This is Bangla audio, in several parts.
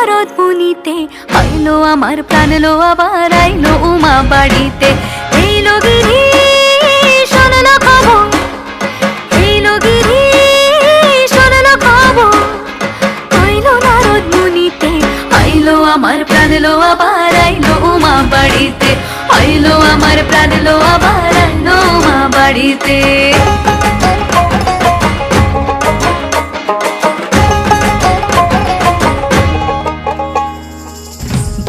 নারদ মুনিতে, আইলো আমার প্রাণ লো আবার আইলো উমা বাড়িতে। এইলো গিরি শোনলো খবর, এইলো গিরি শোনলো খবর, আইলো নারদ মুনিতে, আইলো আমার প্রাণ লো আবার আইলো উমা বাড়িতে, আইলো আমার প্রাণ লো আবার আইলো উমা বাড়িতে।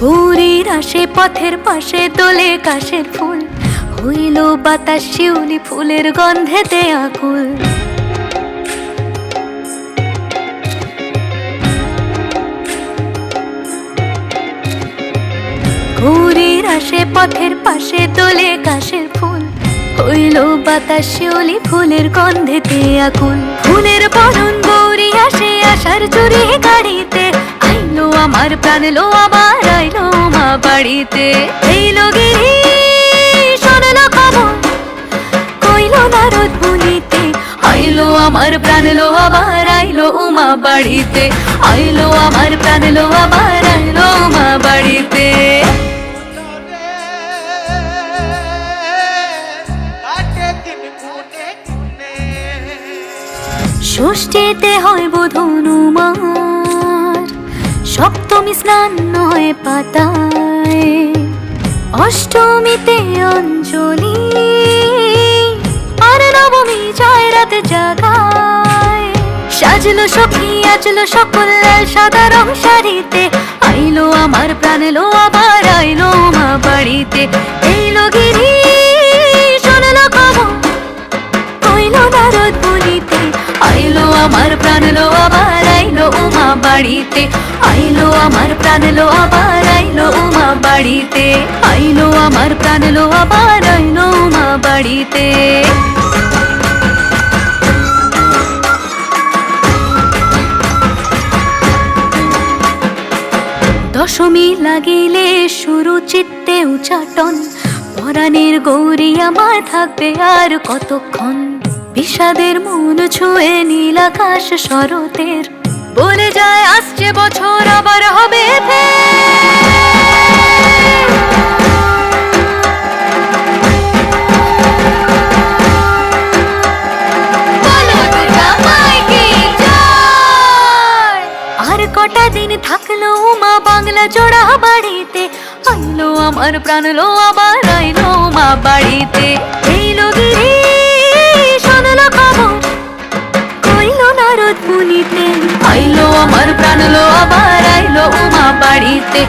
ভোরের আসে পথের পাশে দোলে কাশের ফুল, হইল বাতাস শিউলি ফুলের গন্ধেতে আকুল। ভোরের আসে পথের পাশে দোলে কাশের ফুল, হইল বাতাস শিউলি ফুলের গন্ধেতে আকুল। ফুলের বরণ গৌরী আসে আশার চুরি গাড়িতে, আইলো আমার প্রাণ লো আবার আইলো মা বাড়িতে। এইলো গিরি শোনলো খবর, কইলো নারদ মুনিতে, আইলো আমার প্রাণ লো আবার আইলো উমা বাড়িতে, আইলো আমার প্রাণ লো আবার আইলো উমা বাড়িতে। ষষ্ঠীতে হয় বোধন উমার, সপ্তমী স্নান হয় পাতায়, অষ্টমীতে অঞ্জলি, আর নবমী যায় রাত জাগায়। সাজলো সখী আজলো সকল লাল সাদা রং শাড়িতে, আইলো আমার প্রাণ লো আবার আইলো মা বাড়িতে। এইলো গিরি শোনলো খবর, কইলো নারদ মুনিতে, আইলো আমার প্রাণ লো আবার আইলো উমা বাড়িতে, আইলো আমার প্রাণ লো আবার আইলো উমা বাড়িতে, আইলো আমার প্রাণ লো আবার আইলো উমা বাড়িতে। দশমী লাগিলে শুরু চিত্তে উচাটন, পরাণের গৌরী আমার থাকবে আর কতক্ষণ। বিষাদের মন ছুঁয়ে নীল আকাশ শরতের, বলে যায় আসছে বছর আবার হবে আর কটা দিন থাকলো উমা বাংলা জোড়া বাড়িতে, আইলো আমার প্রাণ লো আবার আইলো মা বাড়িতে। এইলো গিরি শোনলো খবর, কইলো নারদ মুনিতে, আইলো আমার প্রাণ লো আবার আইলো উমা বাড়িতে,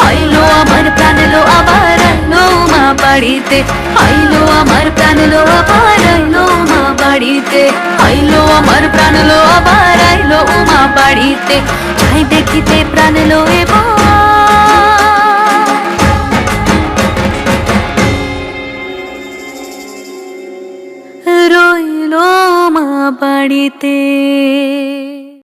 আইলো আমার প্রাণ লো আবার আইলো উমা বাড়িতে, আইলো আমার প্রাণ লো আবার আইলো উমা বাড়িতে, আইলো আমার প্রাণ লো আবার আইলো উমা বাড়িতে। যাই দেখিতে প্রাণ লো এবার রইলো মা বাড়িতে।